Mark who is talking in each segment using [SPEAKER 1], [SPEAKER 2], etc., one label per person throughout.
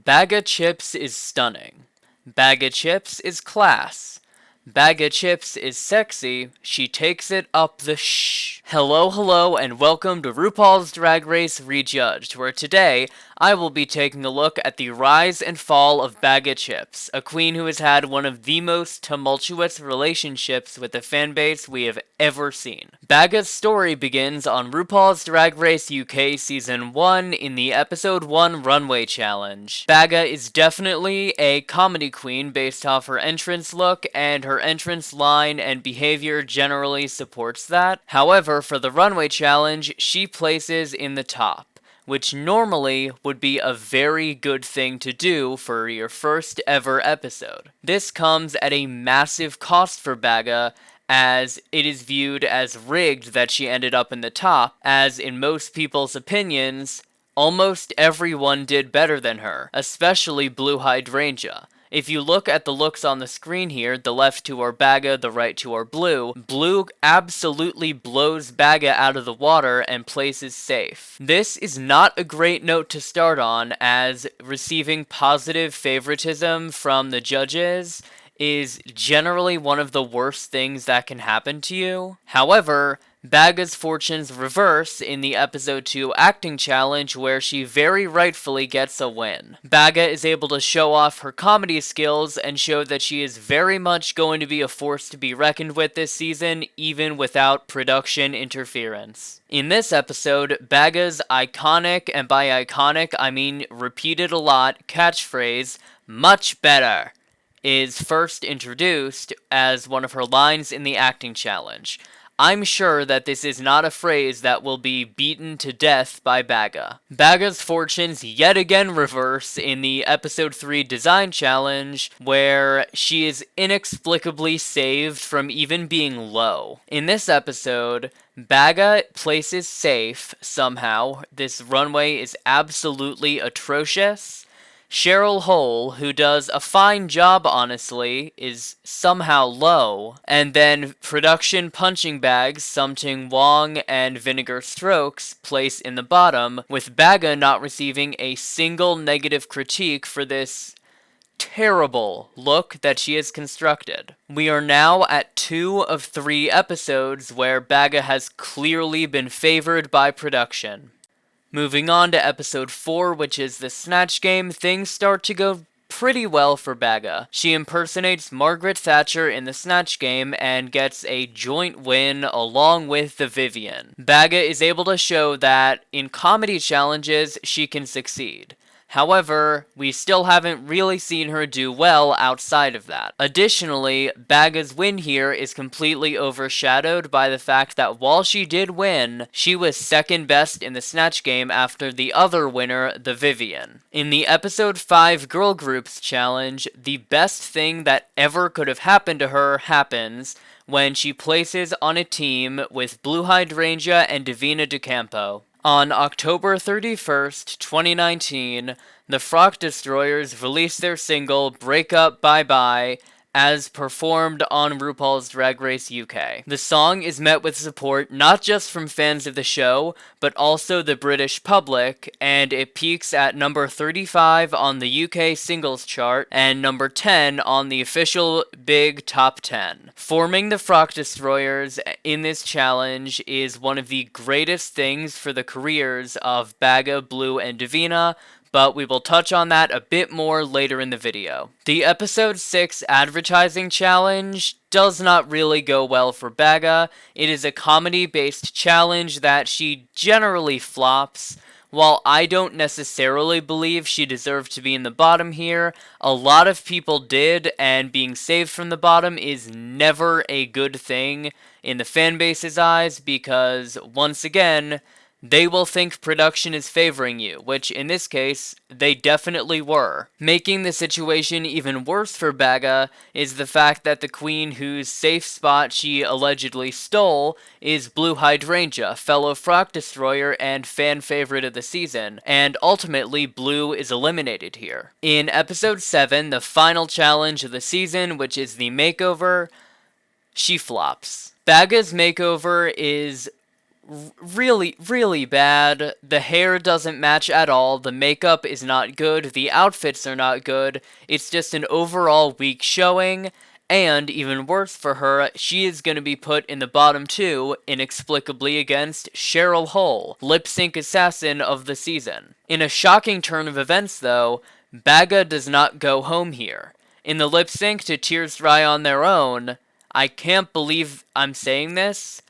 [SPEAKER 1] Baga Chipz is stunning. Baga Chipz is class. Baga Chipz is sexy. She takes it up the shh. Hello, and welcome to RuPaul's Drag Race Rejudged, where today I will be taking a look at the rise and fall of Baga Chipz, a queen who has had one of the most tumultuous relationships with the fanbase we have ever seen. Baga's story begins on RuPaul's Drag Race UK Season 1 in the Episode 1 Runway Challenge. Baga is definitely a comedy queen based off her entrance look, and her entrance line and behavior generally supports that. However, for the Runway Challenge, she places in the top, which normally would be a very good thing to do for your first ever episode. This comes at a massive cost for Baga, as it is viewed as rigged that she ended up in the top, as in most people's opinions, almost everyone did better than her, especially Blue Hydrangea. If you look at the looks on the screen here, the left two are Baga, the right two are Blue. Blue absolutely blows Baga out of the water and places safe. This is not a great note to start on, as receiving positive favoritism from the judges is generally one of the worst things that can happen to you. However, Baga's fortunes reverse in the episode 2 acting challenge, where she very rightfully gets a win. Baga is able to show off her comedy skills and show that she is very much going to be a force to be reckoned with this season, even without production interference. In this episode, Baga's iconic, and by iconic I mean repeated a lot, catchphrase, "much better," is first introduced as one of her lines in the acting challenge. I'm sure that this is not a phrase that will be beaten to death by Baga. Baga's fortunes yet again reverse in the episode 3 design challenge, where she is inexplicably saved from even being low. In this episode, Baga places safe somehow. This runway is absolutely atrocious. Cheryl Hole, who does a fine job honestly, is somehow low, and then production punching bags Sumting Wong and Vinegar Strokes place in the bottom, with Baga not receiving a single negative critique for this terrible look that she has constructed. We are now at 2 of 3 episodes where Baga has clearly been favored by production. Moving on to episode 4, which is the Snatch Game, things start to go pretty well for Baga. She impersonates Margaret Thatcher in the Snatch Game and gets a joint win along with the Vivian. Baga is able to show that in comedy challenges she can succeed. However, we still haven't really seen her do well outside of that. Additionally, Baga's win here is completely overshadowed by the fact that while she did win, she was second best in the Snatch Game after the other winner, the Vivian. In the episode 5 Girl Groups challenge, the best thing that ever could have happened to her happens when she places on a team with Blue Hydrangea and Divina DeCampo. On October 31st, 2019, the Frock Destroyers released their single Break Up Bye Bye as performed on RuPaul's Drag Race UK. The song is met with support not just from fans of the show, but also the British public, and it peaks at number 35 on the UK singles chart and number 10 on the official Big Top 10. Forming the Frock Destroyers in this challenge is one of the greatest things for the careers of Baga, Blue, and Divina, but we will touch on that a bit more later in the video. The episode 6 advertising challenge does not really go well for Baga. It is a comedy-based challenge that she generally flops. While I don't necessarily believe she deserved to be in the bottom here, a lot of people did, and being saved from the bottom is never a good thing in the fanbase's eyes, because once again, they will think production is favoring you, which in this case, they definitely were. Making the situation even worse for Baga is the fact that the queen whose safe spot she allegedly stole is Blue Hydrangea, fellow Frock Destroyer and fan favorite of the season, and ultimately Blue is eliminated here. In episode 7, the final challenge of the season, which is the makeover, she flops. Baga's makeover is really, really bad. The hair doesn't match at all. The makeup is not good. The outfits are not good. It's just an overall weak showing. And even worse for her, she is going to be put in the bottom two, inexplicably, against Cheryl Hole, lip sync assassin of the season. In a shocking turn of events, though, Baga does not go home here. In the lip sync to Tears Dry on Their Own, I can't believe I'm saying this,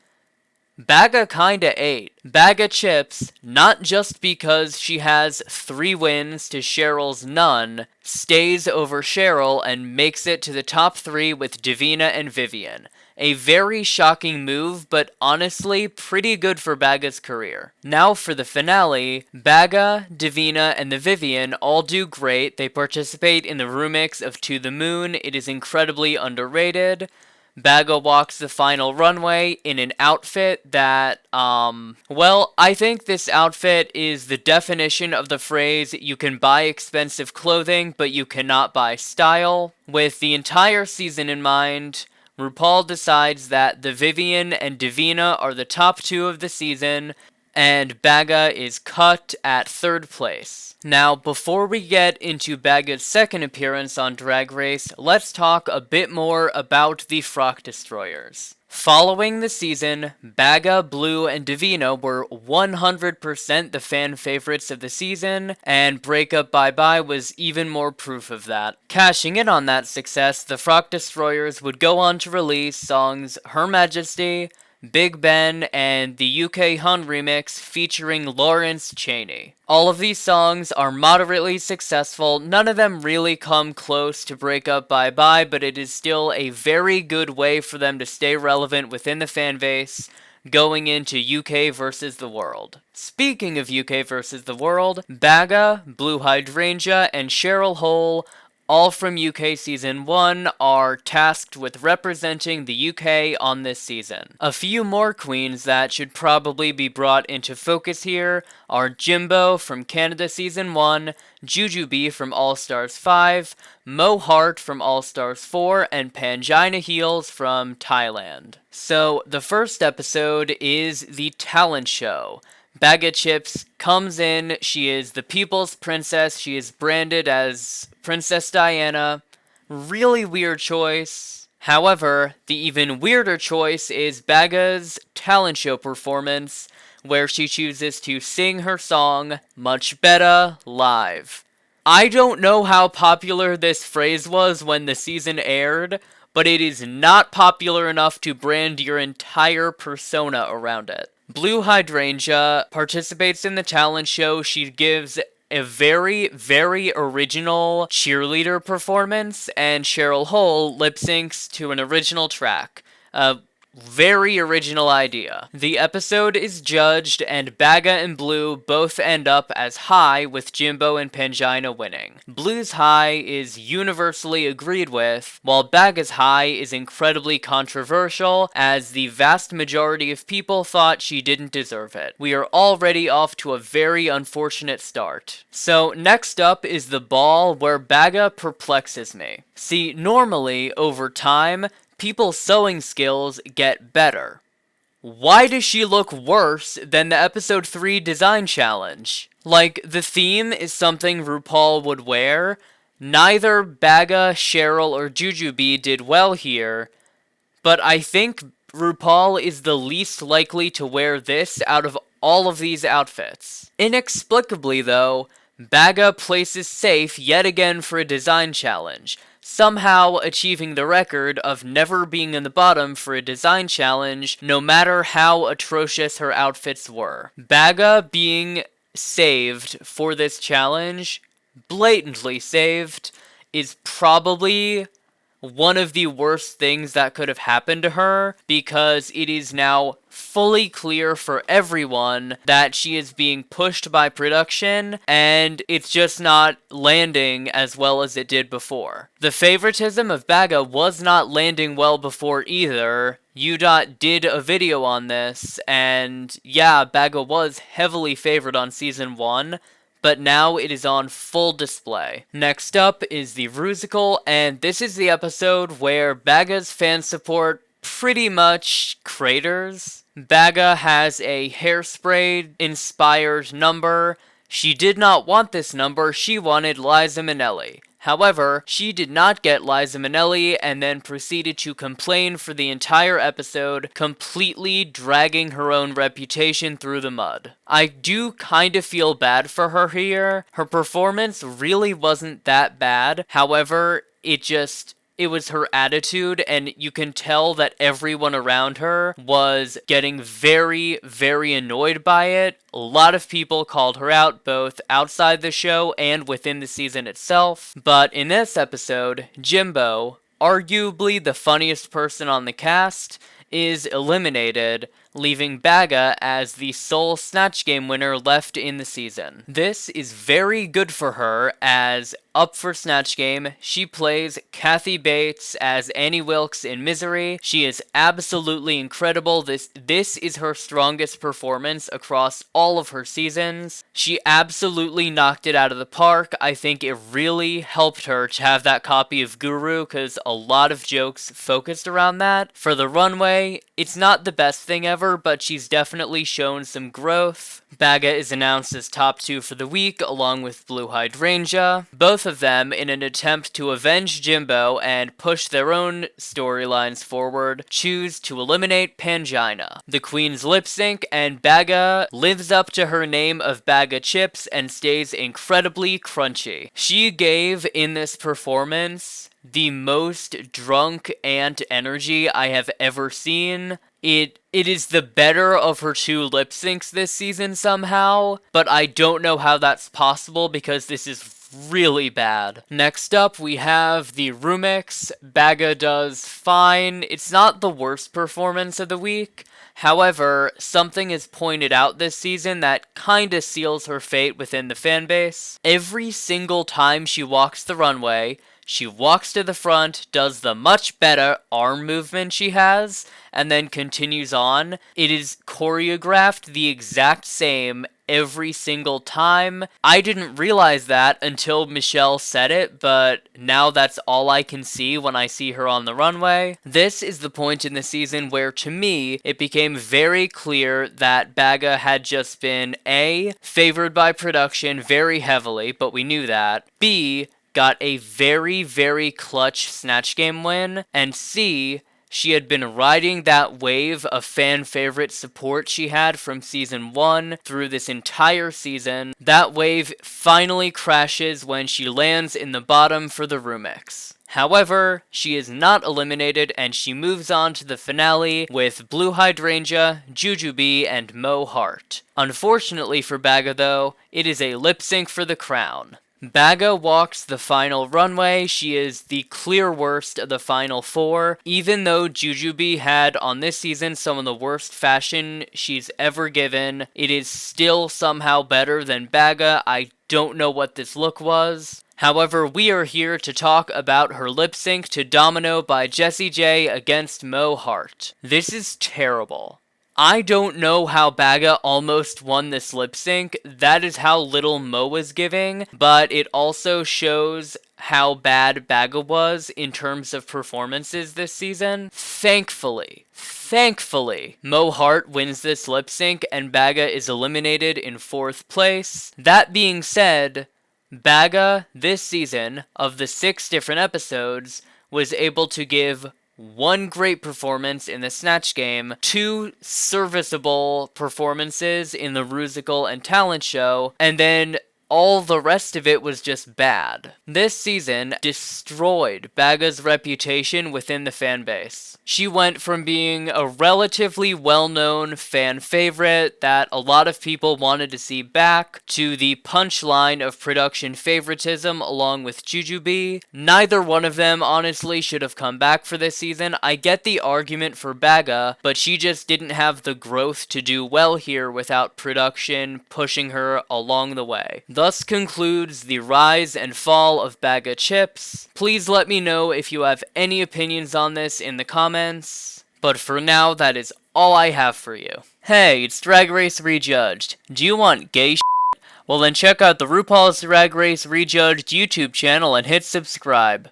[SPEAKER 1] Baga kinda ate. Baga Chipz, not just because she has 3 wins to Cheryl's none, stays over Cheryl and makes it to the top 3 with Davina and Vivian. A very shocking move, but honestly pretty good for Baga's career. Now for the finale, Baga, Davina, and the Vivian all do great. They participate in the remix of To the Moon. It is incredibly underrated. Baga walks the final runway in an outfit that, well, I think this outfit is the definition of the phrase, you can buy expensive clothing, but you cannot buy style. With the entire season in mind, RuPaul decides that the Vivian and Davina are the top 2 of the season, and Baga is cut at 3rd place. Now, before we get into Baga's second appearance on Drag Race, let's talk a bit more about the Frock Destroyers. Following the season, Baga, Blue, and Davina were 100% the fan favorites of the season, and Breakup Bye Bye was even more proof of that. Cashing in on that success, the Frock Destroyers would go on to release songs Her Majesty, Big Ben, and the UK Hun remix featuring Lawrence Chaney. All of these songs are moderately successful. None of them really come close to Breakup Bye Bye, but it is still a very good way for them to stay relevant within the fan base going into UK versus the world. Speaking of UK versus the world, Baga, Blue Hydrangea, and Cheryl Hole, all from UK Season 1, are tasked with representing the UK on this season. A few more queens that should probably be brought into focus here are Jimbo from Canada Season 1, Jujubee from All Stars 5, Mo Hart from All Stars 4, and Pangina Heels from Thailand. So, the first episode is the talent show. Baga Chipz comes in, she is the people's princess, she is branded as Princess Diana. Really weird choice. However, the even weirder choice is Baga's talent show performance, where she chooses to sing her song, Much Better, live. I don't know how popular this phrase was when the season aired, but it is not popular enough to brand your entire persona around it. Blue Hydrangea participates in the talent show. She gives a very, very original cheerleader performance, and Cheryl Hole lip syncs to an original track. Very original idea. The episode is judged, and Baga and Blue both end up as high, with Jimbo and Pangina winning. Blue's high is universally agreed with, while Baga's high is incredibly controversial, as the vast majority of people thought she didn't deserve it. We are already off to a very unfortunate start. So next up is the ball, where Baga perplexes me. See, normally, over time, people's sewing skills get better. Why does she look worse than the episode 3 design challenge? Like, the theme is something RuPaul would wear. Neither Baga, Cheryl, or Jujubee did well here, but I think RuPaul is the least likely to wear this out of all of these outfits. Inexplicably, though, Baga places safe yet again for a design challenge, somehow achieving the record of never being in the bottom for a design challenge, no matter how atrocious her outfits were. Baga being saved for this challenge, blatantly saved, is probably one of the worst things that could have happened to her, because it is now fully clear for everyone that she is being pushed by production, and it's just not landing as well as it did before. The favoritism of Baga was not landing well before either. UDOT did a video on this, and yeah, Baga was heavily favored on Season 1, but now it is on full display. Next up is the Rusical, and this is the episode where Baga's fan support pretty much craters. Baga has a Hairspray-inspired number. She did not want this number, she wanted Liza Minnelli. However, she did not get Liza Minnelli and then proceeded to complain for the entire episode, completely dragging her own reputation through the mud. I do kind of feel bad for her here. Her performance really wasn't that bad. However, it was her attitude, and you can tell that everyone around her was getting very, very annoyed by it. A lot of people called her out, both outside the show and within the season itself. But in this episode, Jimbo, arguably the funniest person on the cast, is eliminated, leaving Baga as the sole Snatch Game winner left in the season. This is very good for her, as up for Snatch Game, she plays Kathy Bates as Annie Wilkes in Misery. She is absolutely incredible. This is her strongest performance across all of her seasons. She absolutely knocked it out of the park. I think it really helped her to have that copy of Guru, because a lot of jokes focused around that. For the runway, it's not the best thing ever, but she's definitely shown some growth. Baga is announced as top 2 for the week, along with Blue Hydrangea. Both of them, in an attempt to avenge Jimbo and push their own storylines forward, choose to eliminate Pangina. The Queen's lip sync, and Baga lives up to her name of Baga Chipz and stays incredibly crunchy. She gave, in this performance, the most drunk ant energy I have ever seen. It is the better of her 2 lip syncs this season somehow, but I don't know how that's possible because this is really bad. Next up, we have the Rumix. Baga does fine. It's not the worst performance of the week. However, something is pointed out this season that kinda seals her fate within the fanbase. Every single time she walks the runway, she walks to the front, does the much better arm movement she has, and then continues on. It is choreographed the exact same every single time. I didn't realize that until Michelle said it, but now that's all I can see when I see her on the runway. This is the point in the season where, to me, it became very clear that Baga had just been A, favored by production very heavily, but we knew that, B, got a very, very clutch Snatch Game win, and C, she had been riding that wave of fan favorite support she had from season 1 through this entire season. That wave finally crashes when she lands in the bottom for the Rumix. However, she is not eliminated, and she moves on to the finale with Blue Hydrangea, Jujubee, and Mo Hart. Unfortunately for Baga though, it is a lip sync for the crown. Baga walks the final runway. She is the clear worst of the final 4. Even though Jujubee had on this season some of the worst fashion she's ever given, it is still somehow better than Baga. I don't know what this look was. However, we are here to talk about her lip sync to Domino by Jessie J against Mo Hart. This is terrible. I don't know how Baga almost won this lip sync. That is how little Mo was giving, but it also shows how bad Baga was in terms of performances this season. Thankfully, Mo Hart wins this lip sync and Baga is eliminated in 4th place. That being said, Baga this season, of the 6 different episodes, was able to give 1 great performance in the Snatch Game, 2 serviceable performances in the Rusical and Talent Show, and then all the rest of it was just bad. This season destroyed Baga's reputation within the fanbase. She went from being a relatively well-known fan favorite that a lot of people wanted to see back, to the punchline of production favoritism along with Jujubee. Neither one of them honestly should have come back for this season. I get the argument for Baga, but she just didn't have the growth to do well here without production pushing her along the way. Thus concludes the rise and fall of Baga Chipz. Please let me know if you have any opinions on this in the comments, but for now, that is all I have for you. Hey, it's Drag Race Rejudged. Do you want gay shit? Well then check out the RuPaul's Drag Race Rejudged YouTube channel and hit subscribe.